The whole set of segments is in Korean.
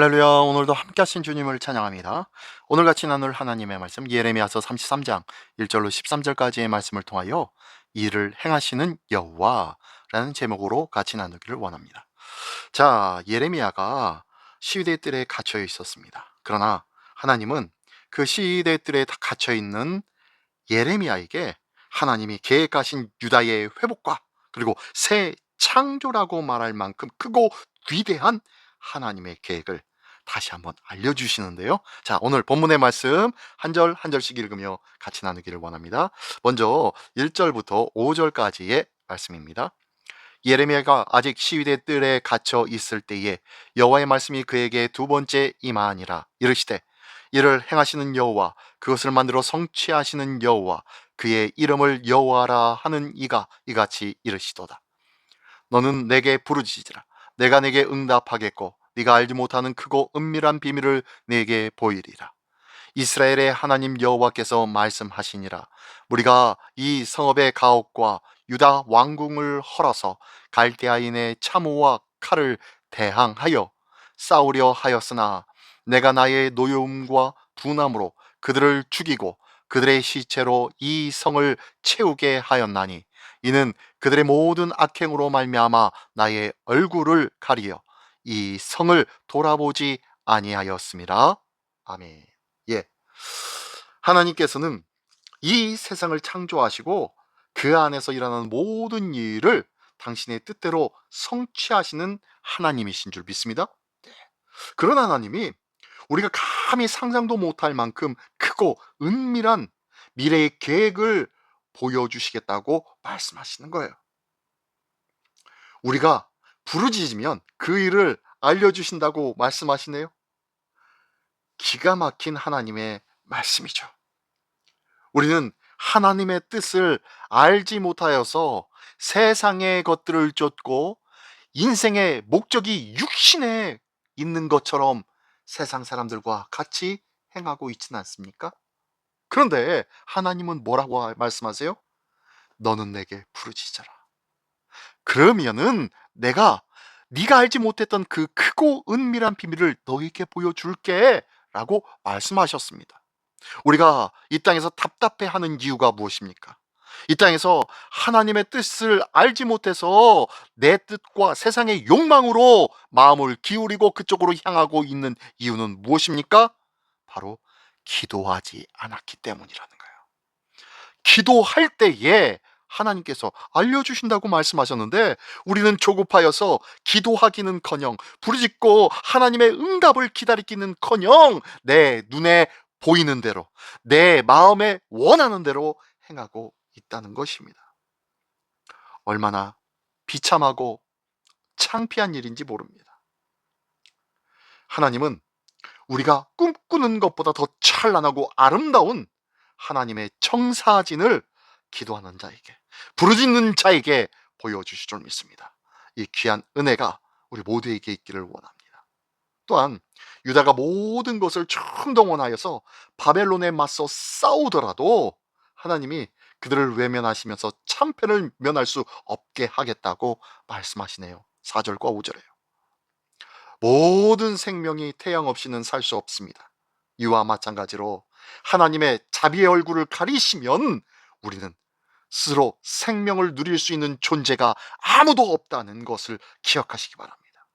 할렐루야. 오늘도 함께 하신 주님을 찬양합니다. 오늘 같이 나눌 하나님의 말씀 예레미야서 33장 1절로 13절까지의 말씀을 통하여 일을 행하시는 여호와라는 제목으로 같이 나누기를 원합니다. 자, 예레미야가 시위대 뜰에 갇혀 있었습니다. 그러나 하나님은 그 시위대 뜰에 갇혀 있는 예레미야에게 하나님이 계획하신 유다의 회복과 그리고 새 창조라고 말할 만큼 크고 위대한 하나님의 계획을 다시 한번 알려주시는데요. 자, 오늘 본문의 말씀 한 절 한 절씩 읽으며 같이 나누기를 원합니다. 먼저 1절부터 5절까지의 말씀입니다. 예레미야가 아직 시위대 뜰에 갇혀 있을 때에 여호와의 말씀이 그에게 두 번째 임하니라. 이르시되 이를 행하시는 여호와, 그것을 만들어 성취하시는 여호와, 그의 이름을 여호와라 하는 이가 이같이 이르시도다. 너는 내게 부르짖으라. 내가 내게 응답하겠고 네가 알지 못하는 크고 은밀한 비밀을 내게 보이리라. 이스라엘의 하나님 여호와께서 말씀하시니라. 우리가 이 성읍의 가옥과 유다 왕궁을 헐어서 갈대아인의 참호와 칼을 대항하여 싸우려 하였으나 내가 나의 노여움과 분함으로 그들을 죽이고 그들의 시체로 이 성을 채우게 하였나니 이는 그들의 모든 악행으로 말미암아 나의 얼굴을 가리어 이 성을 돌아보지 아니하였음이라. 아멘. 예. 하나님께서는 이 세상을 창조하시고 그 안에서 일어나는 모든 일을 당신의 뜻대로 성취하시는 하나님이신 줄 믿습니다. 그런 하나님이 우리가 감히 상상도 못할 만큼 크고 은밀한 미래의 계획을 보여주시겠다고 말씀하시는 거예요. 우리가 부르짖으면 그 일을 알려주신다고 말씀하시네요. 기가 막힌 하나님의 말씀이죠. 우리는 하나님의 뜻을 알지 못하여서 세상의 것들을 쫓고 인생의 목적이 육신에 있는 것처럼 세상 사람들과 같이 행하고 있지는 않습니까? 그런데 하나님은 뭐라고 말씀하세요? 너는 내게 부르짖어라. 그러면은 내가 네가 알지 못했던 그 크고 은밀한 비밀을 너에게 보여줄게 라고 말씀하셨습니다. 우리가 이 땅에서 답답해하는 이유가 무엇입니까? 이 땅에서 하나님의 뜻을 알지 못해서 내 뜻과 세상의 욕망으로 마음을 기울이고 그쪽으로 향하고 있는 이유는 무엇입니까? 바로 기도하지 않았기 때문이라는 거예요. 기도할 때에 하나님께서 알려주신다고 말씀하셨는데 우리는 조급하여서 기도하기는커녕 부르짖고 하나님의 응답을 기다리기는커녕 내 눈에 보이는 대로 내 마음에 원하는 대로 행하고 있다는 것입니다. 얼마나 비참하고 창피한 일인지 모릅니다. 하나님은 우리가 꿈꾸는 것보다 더 찬란하고 아름다운 하나님의 청사진을 기도하는 자에게, 부르짖는 자에게 보여주실 줄 믿습니다. 이 귀한 은혜가 우리 모두에게 있기를 원합니다. 또한 유다가 모든 것을 총동원하여서 바벨론에 맞서 싸우더라도 하나님이 그들을 외면하시면서 참패를 면할 수 없게 하겠다고 말씀하시네요. 4절과 5절에요. 모든 생명이 태양 없이는 살 수 없습니다. 이와 마찬가지로 하나님의 자비의 얼굴을 가리시면 우리는 스스로 생명을 누릴 수 있는 존재가 아무도 없다는 것을 기억하시기 바랍니다.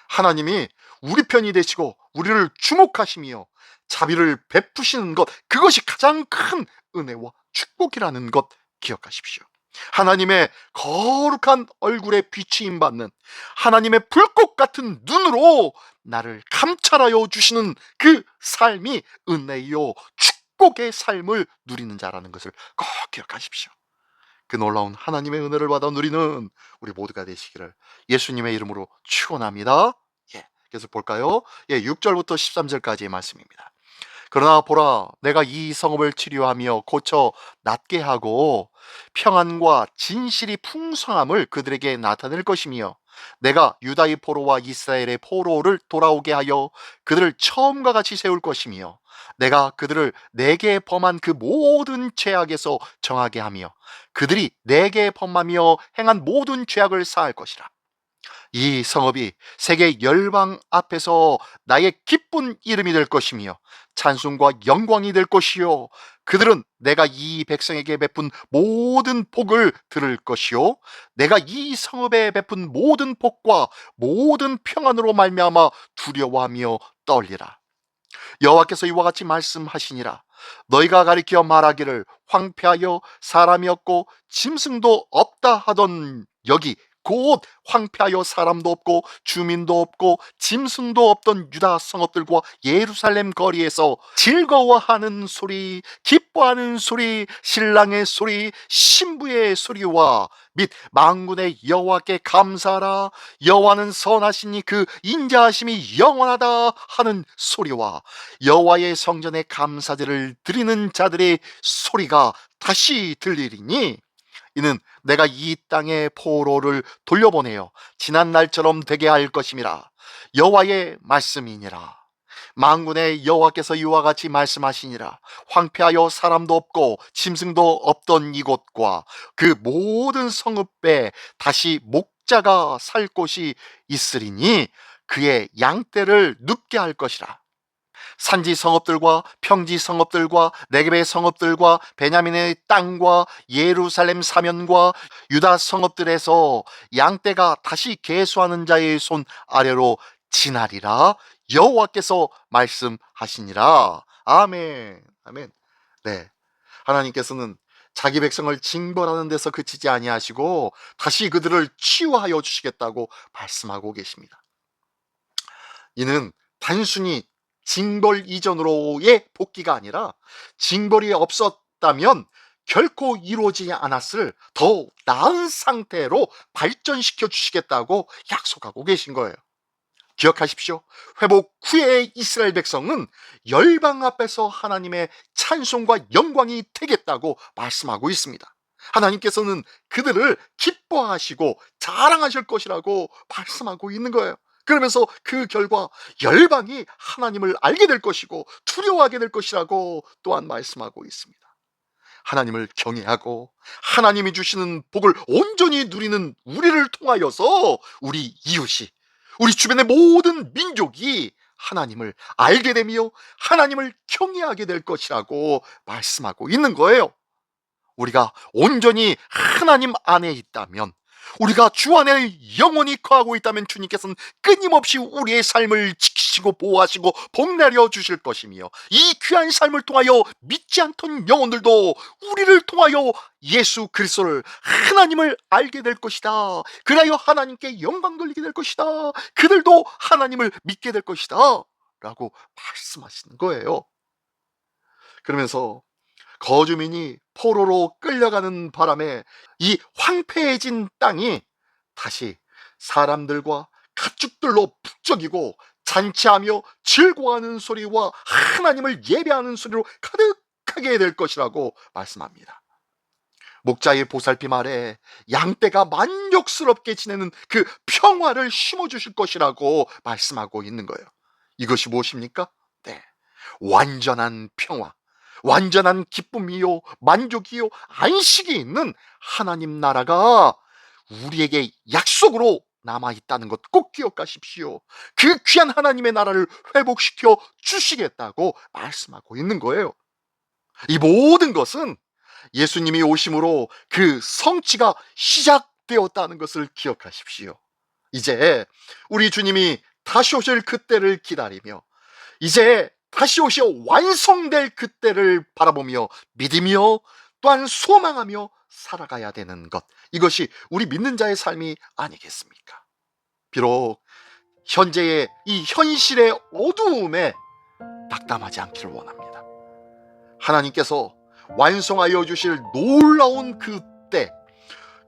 하나님이 우리 편이 되시고 우리를 주목하시며 자비를 베푸시는 것, 그것이 가장 큰 은혜와 축복이라는 것 기억하십시오. 하나님의 거룩한 얼굴에 비추임 받는 하나님의 불꽃 같은 눈으로 나를 감찰하여 주시는 그 삶이 은혜요 축복의 삶을 누리는 자라는 것을 꼭 기억하십시오. 그 놀라운 하나님의 은혜를 받아 누리는 우리 모두가 되시기를 예수님의 이름으로 축원합니다. 계속 볼까요? 6절부터 13절까지의 말씀입니다. 그러나 보라, 내가 이 성읍을 치료하며 고쳐 낫게 하고 평안과 진실이 풍성함을 그들에게 나타낼 것이며 내가 유다의 포로와 이스라엘의 포로를 돌아오게 하여 그들을 처음과 같이 세울 것이며 내가 그들을 내게 범한 그 모든 죄악에서 정하게 하며 그들이 내게 범하며 행한 모든 죄악을 사할 것이라. 이 성읍이 세계 열방 앞에서 나의 기쁜 이름이 될 것이며 찬송과 영광이 될 것이요, 그들은 내가 이 백성에게 베푼 모든 복을 들을 것이요, 내가 이 성읍에 베푼 모든 복과 모든 평안으로 말미암아 두려워하며 떨리라. 여호와께서 이와 같이 말씀하시니라. 너희가 가리켜 말하기를 황폐하여 사람이 없고 짐승도 없다 하던 여기 곧 황폐하여 사람도 없고 주민도 없고 짐승도 없던 유다 성읍들과 예루살렘 거리에서 즐거워하는 소리, 기뻐하는 소리, 신랑의 소리, 신부의 소리와 및 만군의 여호와께 감사하라, 여호와는 선하시니 그 인자하심이 영원하다 하는 소리와 여호와의 성전에 감사제를 드리는 자들의 소리가 다시 들리리니, 이는 내가 이 땅의 포로를 돌려보내어 지난 날처럼 되게 할 것임이라. 여호와의 말씀이니라. 만군의 여호와께서 이와 같이 말씀하시니라. 황폐하여 사람도 없고 짐승도 없던 이곳과 그 모든 성읍에 다시 목자가 살 곳이 있으리니 그의 양떼를 눕게 할 것이라. 산지 성읍들과 평지 성읍들과 네겝의 성읍들과 베냐민의 땅과 예루살렘 사면과 유다 성읍들에서 양떼가 다시 계수하는 자의 손 아래로 지나리라. 여호와께서 말씀하시니라. 아멘. 아멘. 네, 하나님께서는 자기 백성을 징벌하는 데서 그치지 아니하시고 다시 그들을 치유하여 주시겠다고 말씀하고 계십니다. 이는 단순히 징벌 이전으로의 복귀가 아니라 징벌이 없었다면 결코 이루어지지 않았을 더 나은 상태로 발전시켜 주시겠다고 약속하고 계신 거예요. 기억하십시오. 회복 후의 이스라엘 백성은 열방 앞에서 하나님의 찬송과 영광이 되겠다고 말씀하고 있습니다. 하나님께서는 그들을 기뻐하시고 자랑하실 것이라고 말씀하고 있는 거예요. 그러면서 그 결과 열방이 하나님을 알게 될 것이고 두려워하게 될 것이라고 또한 말씀하고 있습니다. 하나님을 경외하고 하나님이 주시는 복을 온전히 누리는 우리를 통하여서 우리 이웃이, 우리 주변의 모든 민족이 하나님을 알게 되며 하나님을 경외하게 될 것이라고 말씀하고 있는 거예요. 우리가 온전히 하나님 안에 있다면, 우리가 주 안에 영원히 거하고 있다면 주님께서는 끊임없이 우리의 삶을 지키시고 보호하시고 복내려 주실 것이며, 이 귀한 삶을 통하여 믿지 않던 영혼들도 우리를 통하여 예수 그리스도를, 하나님을 알게 될 것이다. 그리하여 하나님께 영광 돌리게 될 것이다. 그들도 하나님을 믿게 될 것이다 라고 말씀하시는 거예요. 그러면서 거주민이 포로로 끌려가는 바람에 이 황폐해진 땅이 다시 사람들과 가축들로 북적이고 잔치하며 즐거워하는 소리와 하나님을 예배하는 소리로 가득하게 될 것이라고 말씀합니다. 목자의 보살핌 아래 양떼가 만족스럽게 지내는 그 평화를 심어주실 것이라고 말씀하고 있는 거예요. 이것이 무엇입니까? 네, 완전한 평화, 완전한 기쁨이요, 만족이요, 안식이 있는 하나님 나라가 우리에게 약속으로 남아있다는 것 꼭 기억하십시오. 그 귀한 하나님의 나라를 회복시켜 주시겠다고 말씀하고 있는 거예요. 이 모든 것은 예수님이 오심으로 그 성취가 시작되었다는 것을 기억하십시오. 이제 우리 주님이 다시 오실 그때를 기다리며, 이제 다시 오시어 완성될 그때를 바라보며 믿으며 또한 소망하며 살아가야 되는 것, 이것이 우리 믿는 자의 삶이 아니겠습니까? 비록 현재의 이 현실의 어두움에 낙담하지 않기를 원합니다. 하나님께서 완성하여 주실 놀라운 그때,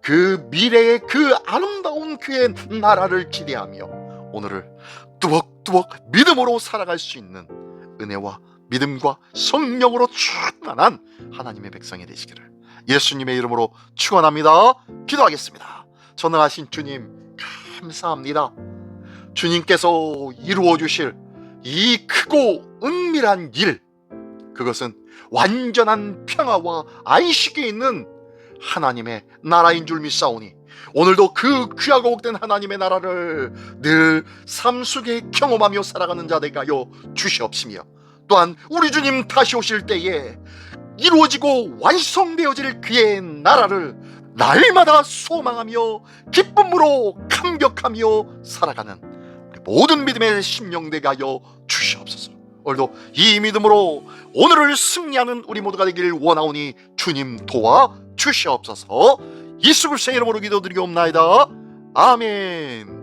그 미래의 그 아름다운 그의 나라를 기대하며 오늘을 뚜벅뚜벅 믿음으로 살아갈 수 있는 은혜와 믿음과 성령으로 충만한 하나님의 백성이 되시기를 예수님의 이름으로 축원합니다. 기도하겠습니다. 전능하신 주님, 감사합니다. 주님께서 이루어 주실 이 크고 은밀한 일, 그것은 완전한 평화와 안식이 있는 하나님의 나라인 줄 믿사오니 오늘도 그 귀하고 복된 하나님의 나라를 늘 삶 속에 경험하며 살아가는 자 되게 하여 주시옵시며, 또한 우리 주님 다시 오실 때에 이루어지고 완성되어질 그의 나라를 날마다 소망하며 기쁨으로 감격하며 살아가는 우리 모든 믿음의 심령 되게 하여 주시옵소서. 오늘도 이 믿음으로 오늘을 승리하는 우리 모두가 되길 원하오니 주님 도와 주시옵소서. 예수 그리스도의 이름으로 기도드리옵나이다. 아멘.